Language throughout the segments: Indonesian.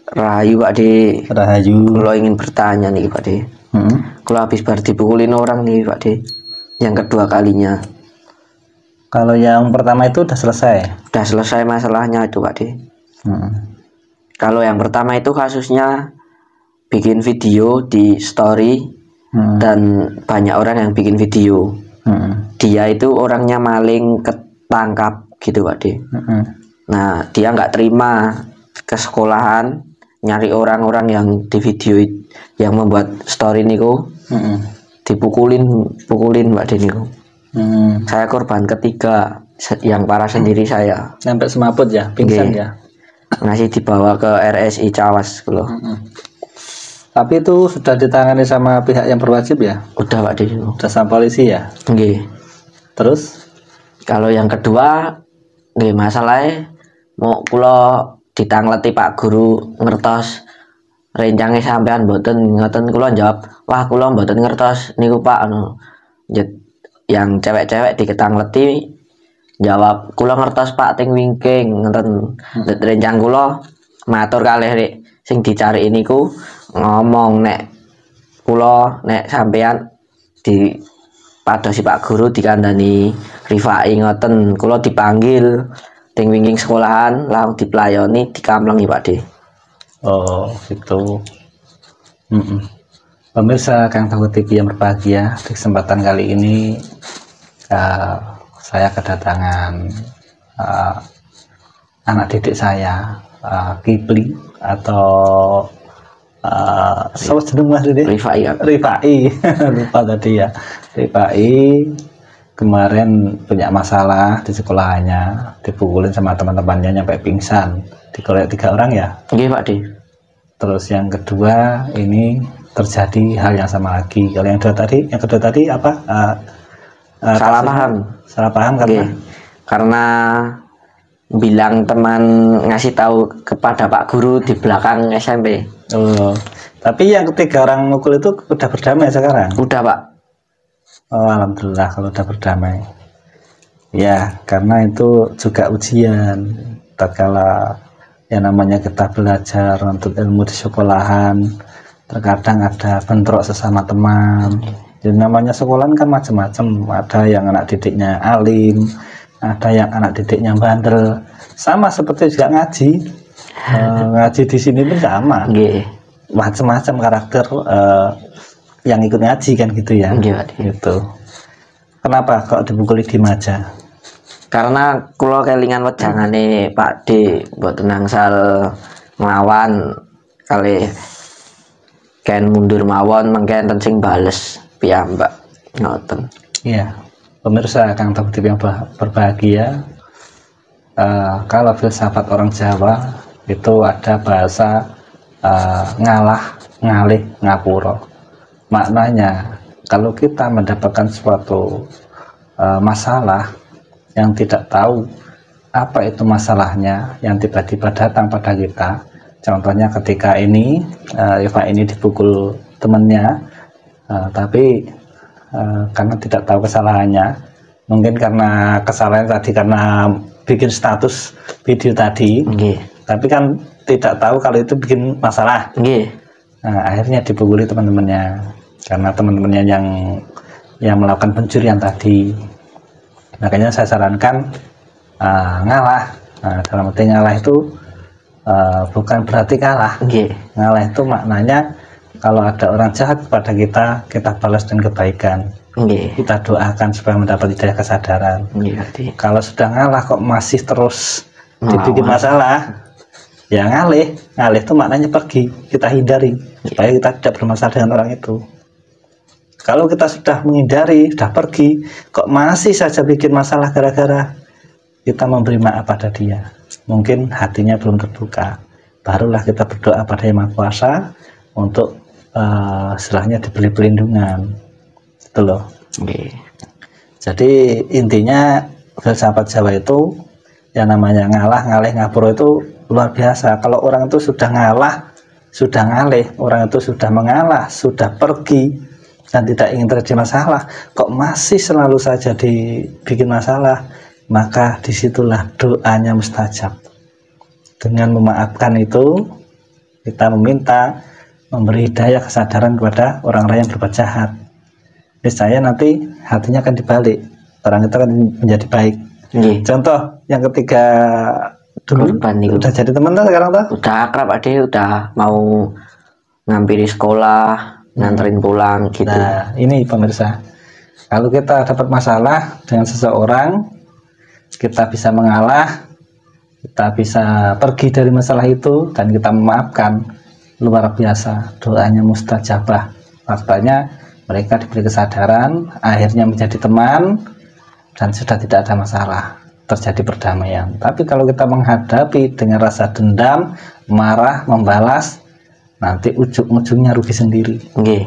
Rahayu Pak De. Rahayu. Kalau ingin bertanya nih Pak De. Kalau habis baru dipukulin orang nih Pak De, yang kedua kalinya. Kalau yang pertama itu udah selesai. Udah selesai masalahnya itu Pak De. Kalau yang pertama itu kasusnya bikin video di story dan banyak orang yang bikin video. Dia itu orangnya maling ketangkap gitu Pak De. Nah dia nggak terima ke sekolahan nyari orang-orang yang di video yang membuat story niku dipukulin Pak De niku. Saya korban ketiga, yang parah sendiri saya. Sampai semaput ya, pingsan ya. Masih dibawa ke RSI Cawas loh. Tapi itu sudah ditangani sama pihak yang berwajib ya? Udah Pak De. Udah sama polisi ya? Nggih. Terus kalau yang kedua nggih masalahnya mau kula ditangleti Pak Guru ngertos rencange sampean mboten ngoten, kula jawab, wah kula mboten ngertos niku Pak anu. Yang cewek-cewek diketangleti jawab, kula ngertos Pak ting wingking ngoten. Rencang kula matur kalih rek sing dicari niku ngomong nek kula nek sampean di padosi Pak Guru dikandani Rifai ngoten, kula dipanggil ting wingking sekolahan langsung dipelayoni dikamplengi Pak De. Oh gitu. Pemirsa Kang Tauhud TV yang berbahagia, di kesempatan kali ini saya kedatangan anak didik saya, Kipli atau Rifai lupa tadi ya. Rifai kemarin punya masalah di sekolahnya, dipukulin sama teman-temannya sampai pingsan, dikeroyok 3 orang ya. Nggih Pak De. Terus yang kedua ini terjadi hal yang sama lagi. Kalau yang kedua tadi apa? Salah paham karena bilang teman ngasih tahu kepada Pak Guru di belakang SMP. Oh, tapi yang ketiga orang mukul itu udah berdamai sekarang? Udah Pak. Oh, alhamdulillah kalau udah berdamai. Ya, karena itu juga ujian. Tatkala yang namanya kita belajar untuk ilmu di sekolahan, terkadang ada bentrok sesama teman. Jadi namanya sekolahan kan macam-macam. Ada yang anak didiknya alim, ada yang anak didiknya bandel. Sama seperti juga ngaji. Ngaji di sini pun sama. Macam-macam karakter yang ikut ngaji kan gitu ya. Gitu. Kenapa kok dipukuli di aja? Karena kula kelingan wejangane Pak D mboten nangsal nglawan kali ken mundur mawon mengke enten sing bales piyambak ngoten. Iya. Pemirsa Kang Tauhud TV yang berbahagia, kalau filsafat orang Jawa itu ada bahasa ngalah, ngalih, ngapura. Maknanya kalau kita mendapatkan suatu masalah yang tidak tahu apa itu masalahnya yang tiba-tiba datang pada kita, contohnya ketika ini Eva ini dipukul temannya, tapi karena tidak tahu kesalahannya, mungkin karena kesalahan tadi karena bikin status video tadi, tapi kan tidak tahu kalau itu bikin masalah. Nah, akhirnya dipukuli teman-temannya karena teman-temannya yang melakukan pencurian tadi. Makanya saya sarankan ngalah. Nah, dalam arti ngalah itu bukan berarti kalah. Ngalah itu maknanya kalau ada orang jahat kepada kita, kita balas dengan kebaikan. Kita doakan supaya mendapat hidayah kesadaran. Kalau sudah ngalah kok masih terus dibikin masalah, ya ngalih. Ngalih itu maknanya pergi, kita hindari supaya kita tidak bermasalah dengan orang itu. Kalau kita sudah menghindari, sudah pergi, kok masih saja bikin masalah gara-gara kita memberi maaf pada dia. Mungkin hatinya belum terbuka. Barulah kita berdoa pada Yang Maha Kuasa untuk istilahnya diberi pelindungan. Itu loh. Jadi intinya filsafat Jawa itu yang namanya ngalah, ngalih, ngapura itu luar biasa. Kalau orang itu sudah ngalah, sudah ngalih, orang itu sudah mengalah, sudah pergi dan tidak ingin terjadi masalah, kok masih selalu saja dibikin masalah, maka disitulah doanya mustajab. Dengan memaafkan itu, Kita meminta, memberi hidayah kesadaran kepada orang-orang yang berbuat jahat. Saya nanti hatinya akan dibalik, orang itu akan menjadi baik. Nggih. Contoh yang ketiga dulu Korban niku. udah jadi teman tuh sekarang tuh. Udah akrab Pak De, udah mau ngampiri sekolah, nganterin pulang gitu. Nah, ini pemirsa, kalau kita dapat masalah dengan seseorang, kita bisa mengalah, kita bisa pergi dari masalah itu, dan kita memaafkan, luar biasa, doanya mustajabah. Faktanya mereka diberi kesadaran, akhirnya menjadi teman, dan sudah tidak ada masalah, terjadi perdamaian. Tapi kalau kita menghadapi dengan rasa dendam, marah, membalas, nanti ujung-ujungnya rugi sendiri. Nggih.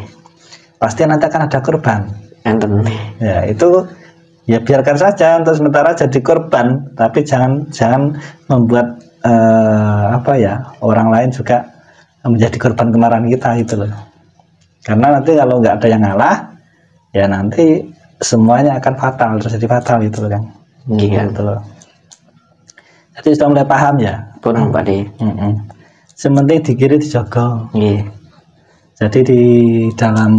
Pasti nanti akan ada korban. Enten. Ya, itu ya biarkan saja untuk sementara jadi korban, tapi jangan membuat orang lain juga menjadi korban kemarahan kita itu loh. Karena nanti kalau nggak ada yang ngalah, ya nanti semuanya akan fatal, terjadi fatal itu loh kan. Nggih. Gitu loh. Jadi sudah mulai paham ya. Pun Pak De. Sementing dikiri dijogo. Nggih. Jadi di dalam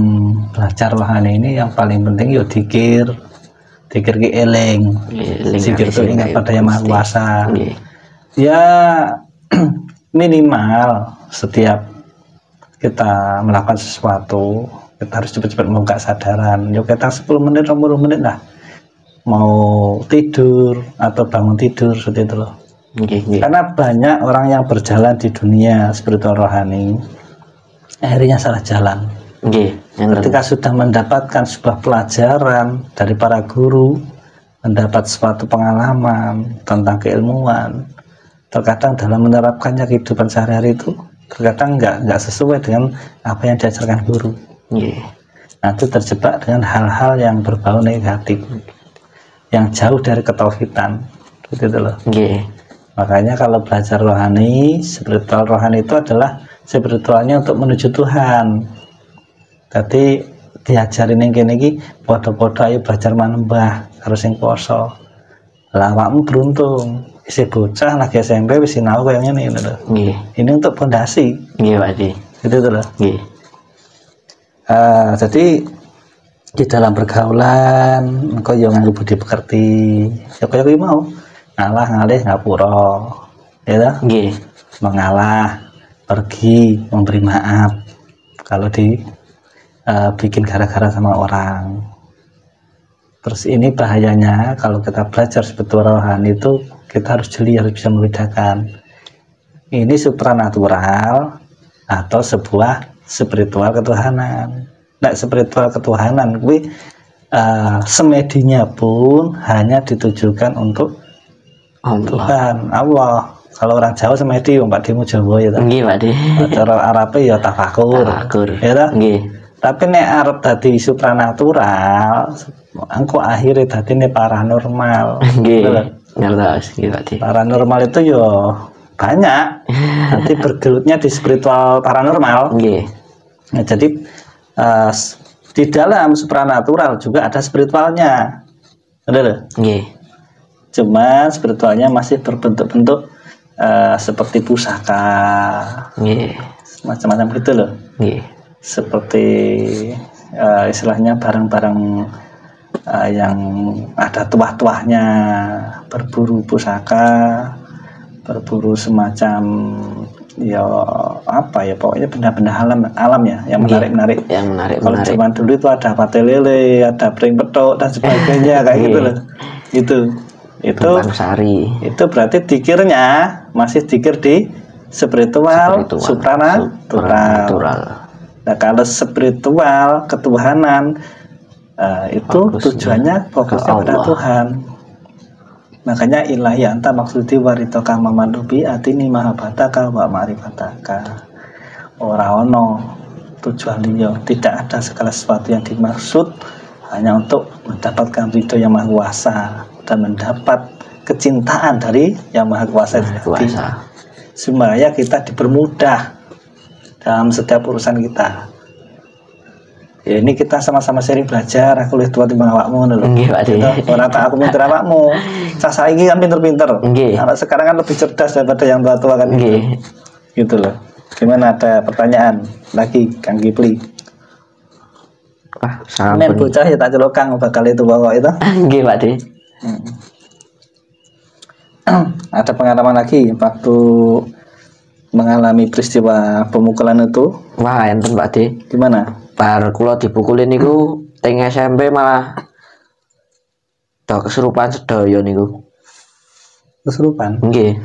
belajar rohani ini yang paling penting yo dikir ki eling. Zikir itu ingat pada Yang Maha Kuasa. Ya minimal setiap kita melakukan sesuatu kita harus cepat-cepat membuka kesadaran. Yuk kita 10 menit 20 menit lah, mau tidur atau bangun tidur seperti itu loh. Karena banyak orang yang berjalan di dunia spiritual rohani akhirnya salah jalan. Ketika sudah mendapatkan sebuah pelajaran dari para guru, mendapat suatu pengalaman tentang keilmuan, terkadang dalam menerapkannya kehidupan sehari-hari itu terkadang nggak sesuai dengan apa yang diajarkan guru. Nah, itu terjebak dengan hal-hal yang berbau negatif, yang jauh dari ketauhidan, gitu loh. Makanya kalau belajar rohani, spiritual rohani itu adalah spiritualnya untuk menuju Tuhan. Jadi diajarin yang kene iki padha-padha ayo belajar manembah karo sing poso. Lah awakmu beruntung, isi bocah lagi SMP wis sinau kaya ngene lho. Ini untuk fondasi. Nggih, Pak De. Gitu tuh loh. Jadi di dalam pergaulan engko yo nganggo budi pekerti. Ya kaya kuwi mau. Ngalah ngalih ngapura. Ya toh? Nggih. Mengalah, pergi, memberi maaf kalau bikin gara-gara sama orang. Terus ini bahayanya kalau kita belajar spiritual rohani itu kita harus jeli, harus bisa membedakan ini supranatural atau sebuah spiritual ketuhanan. Nah, spiritual ketuhanan kuwi semedinya pun hanya ditujukan untuk Tuhan Allah. Kalau orang Jawa semedi, Pak Demu Jawa ya. Nggih, Pak De. Cara Arabe ya tafakur. Ya ta? Nggih. Tapi nek arep dadi supranatural, engko akhirnya dadi ne paranormal. Nggih. Ngertos, nggih, Pak De. Paranormal itu yo banyak. Nanti bergelutnya di spiritual paranormal. Nggih. Nah, jadi di dalam supranatural juga ada spiritualnya. Benar? Nggih. Cuma spiritualnya masih berbentuk-bentuk seperti pusaka, macam-macam gitu loh. Seperti istilahnya barang-barang yang ada tuah-tuahnya, berburu pusaka, berburu semacam ya apa ya, pokoknya benda-benda alam ya yang menarik-menarik. Kalau zaman dulu itu ada pate lele, ada pring petok dan sebagainya kayak gitu loh. Itu berarti dikirnya masih dikir di spiritual. Supranatural. Nah, kalau spiritual ketuhanan itu tujuannya fokusnya pada Tuhan. Makanya ilahi anta maksudi waritoka mamanubi atini mahabataka wa marifataka. Ora ono tujuan liya, tidak ada segala sesuatu yang dimaksud hanya untuk mendapatkan ridho Yang Maha Kuasa dan mendapat kecintaan dari Yang Maha Kuasa itu. Supaya kita dipermudah dalam setiap urusan kita. Ya ini kita sama-sama sharing belajar. Aku lebih tua timbang awakmu lho. Ora tak aku pinter awakmu. Cah saiki kan pinter-pinter. Anak sekarang kan lebih cerdas daripada yang tua-tua kan. Gitu loh. Gimana, ada pertanyaan lagi Kang Kipli? Wah, Men sampun. bocah ya tak celok Kang bakal itu bawa itu. Nggih, Pak De. Ada pengalaman lagi waktu mengalami peristiwa pemukulan itu? Wah, enten Pak De. Gimana? Bar kula dipukulin niku teng SMP malah do kesurupan sedaya niku. Kesurupan? Nggih.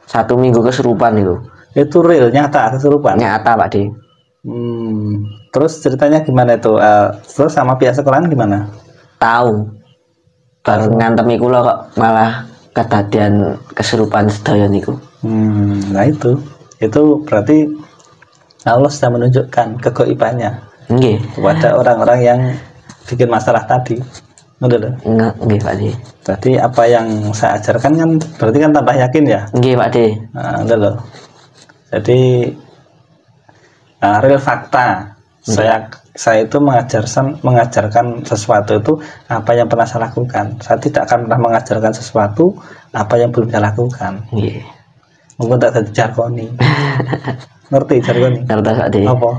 1 minggu kesurupan niku. Itu real nyata kesurupan? Nyata, Pak De. Terus ceritanya gimana itu? Terus sama pihak sekolahan gimana? Tahu. Bar ngantemi kula kok malah kedadian kesurupan sedaya niku. Nah itu berarti Allah sudah menunjukkan kegoibannya Nggih. kepada orang-orang yang bikin masalah tadi. Udah. Nggih, Pak De. Berarti apa yang saya ajarkan kan berarti kan tambah yakin ya. Nggih, Pak De. Nah, udah loh. Jadi real fakta. Saya itu mengajarkan sesuatu itu apa yang pernah saya lakukan. Saya tidak akan pernah mengajarkan sesuatu apa yang belum saya lakukan. Nggih. Mungkin tak jadi jargoni. Ngerti jargoni? Ngertos, Pak De. Apa?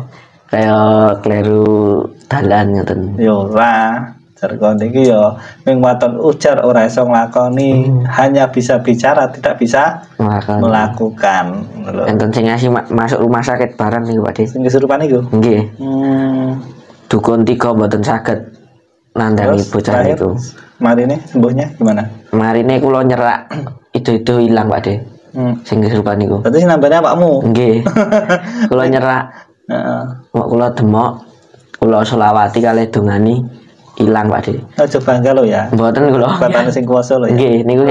Kayak kleru dalan ngoten. Yo ora. Jargon iki yo ming waton ujar ora iso nglakoni, hanya bisa bicara tidak bisa melakukan. Enten sing ngasih masuk rumah sakit bareng niku, Pak De. Sing kesurupan iku. Nggih. Dukun 3 mboten saged nandhangi bocah niku. Marine sembuhnya gimana? Marine kula nyerak itu ilang, Pak De. Sing kesurupan niku. Berarti nambahnya Pakmu. Nggih. Kula nyerak. Heeh. Kula demok, kula selawati kalih dongani ilang, Pak De. Aja bangga lo ya. Mboten kula. Katane sing kuwasa lo ya. Nggih, niku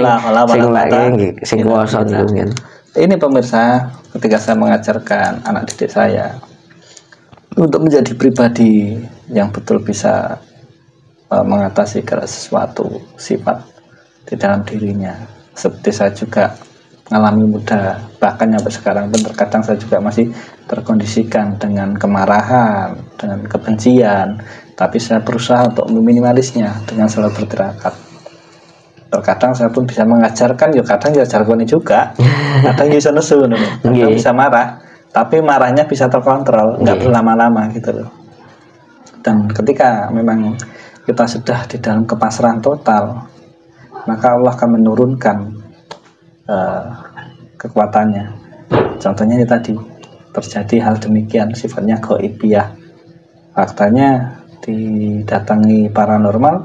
sing kuwasa niku nggih. Ini pemirsa, ketika saya mengajarkan anak didik saya untuk menjadi pribadi yang betul bisa mengatasi segala sesuatu sifat di dalam dirinya. Seperti saya juga mengalami muda, bahkan sampai sekarang pun terkadang saya juga masih terkondisikan dengan kemarahan, dengan kebencian, tapi saya berusaha untuk meminimalisnya dengan selalu bertirakat. Terkadang saya pun bisa mengajarkan, ya kadang ya jargoni juga, kadang bisa nesu, kadang bisa marah, tapi marahnya bisa terkontrol, nggak berlama-lama gitu loh. Dan ketika memang kita sudah di dalam kepasrahan total, maka Allah akan menurunkan kekuatannya. Contohnya ini tadi terjadi hal demikian, sifatnya ghaibiyah. Faktanya didatangi paranormal,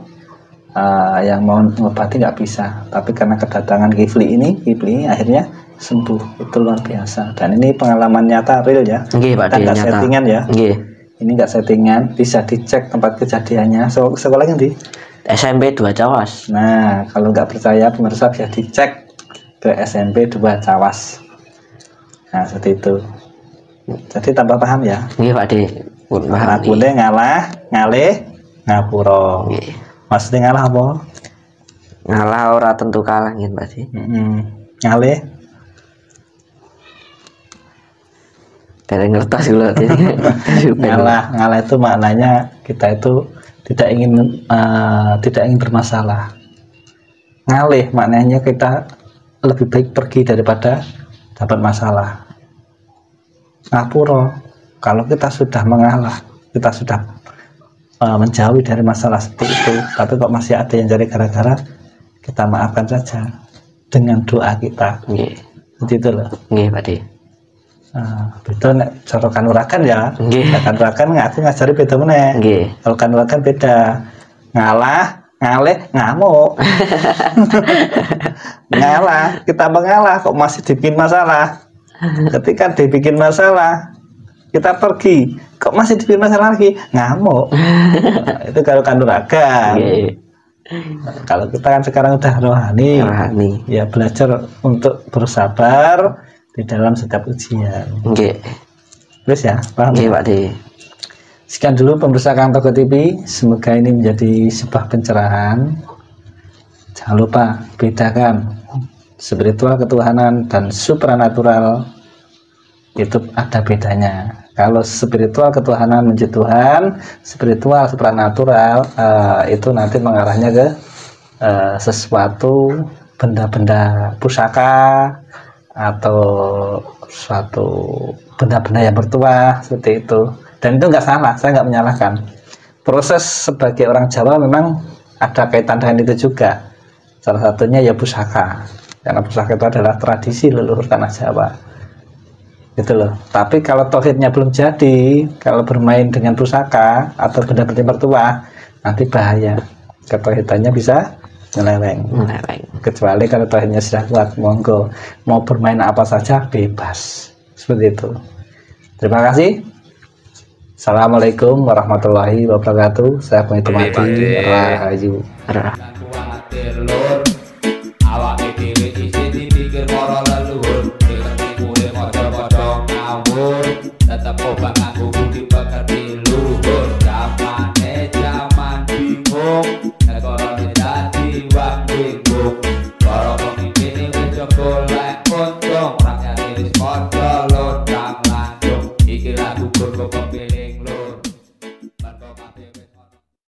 yang mau mengobati nggak bisa, tapi karena kedatangan Kipli ini akhirnya sembuh. Itu luar biasa. Dan ini pengalaman nyata real ya. Kita nggak settingan ya. Ini nggak settingan, bisa dicek tempat kejadiannya. Sekolahnya di SMP 2 Cawas. Nah, kalau nggak percaya pemirsa bisa dicek ke SMP 2 Cawas. Nah, seperti itu. Jadi tambah paham ya. Nggih, Pak De. Ngakune ngalah, ngalih, ngapura. Maksudnya ngalah apa? Ngalah ora tentu kalah nggih, Pak De. Ngalih. Dereng ngertos kula De. Ngalah itu maknanya kita itu tidak ingin bermasalah. Ngalih maknanya kita lebih baik pergi daripada dapat masalah. Ngapura, kalau kita sudah mengalah, kita sudah menjauhi dari masalah seperti itu, tapi kok masih ada yang cari gara-gara, kita maafkan saja dengan doa kita. Seperti itu loh. Nggih, Pak De. Beda nek cara kanuragan ya. Nggih. Kanuragan aku ngajari beda meneh. Nggih. Kalau kanuragan beda. Ngalah, ngalih, ngamuk. Ngalah, kita mengalah kok masih dibikin masalah. Ketika dibikin masalah, kita pergi, kok masih dibikin masalah lagi, ngamuk. Itu kalau kanuragan. Kalau kita kan sekarang udah rohani, ya belajar untuk bersabar di dalam setiap ujian. Terus ya, paham? Pak De. Sekian dulu pemirsa Kang Togo TV, semoga ini menjadi sebuah pencerahan. Jangan lupa bedakan spiritual ketuhanan dan supranatural, itu ada bedanya. Kalau spiritual ketuhanan menjadi Tuhan, spiritual supranatural itu nanti mengarahnya ke sesuatu benda-benda pusaka atau suatu benda-benda yang bertuah seperti itu. Dan itu nggak salah, saya nggak menyalahkan. Proses sebagai orang Jawa memang ada kaitan dengan itu juga. Salah satunya ya pusaka, karena pusaka itu adalah tradisi leluhur tanah Jawa gitu loh. Tapi kalau tauhidnya belum jadi, kalau bermain dengan pusaka atau benda-benda bertuah, nanti bahaya, ketauhidannya bisa nyeleweng. Kecuali kalau tauhidnya sudah kuat, monggo mau bermain apa saja bebas, seperti itu. Terima kasih. Assalamualaikum warahmatullahi wabarakatuh. Saya Bung Mati Rahayu. Awake dhewe isih dipikir para leluhur, kowe padha-padha ngawur, tetep obat nganggo budi pekerti luhur. Zaman bingung, negarane dadi wong bingung. Para pemimpin wis golek untung, rakyat iris padha lodang lantung. Iki lagu kepilih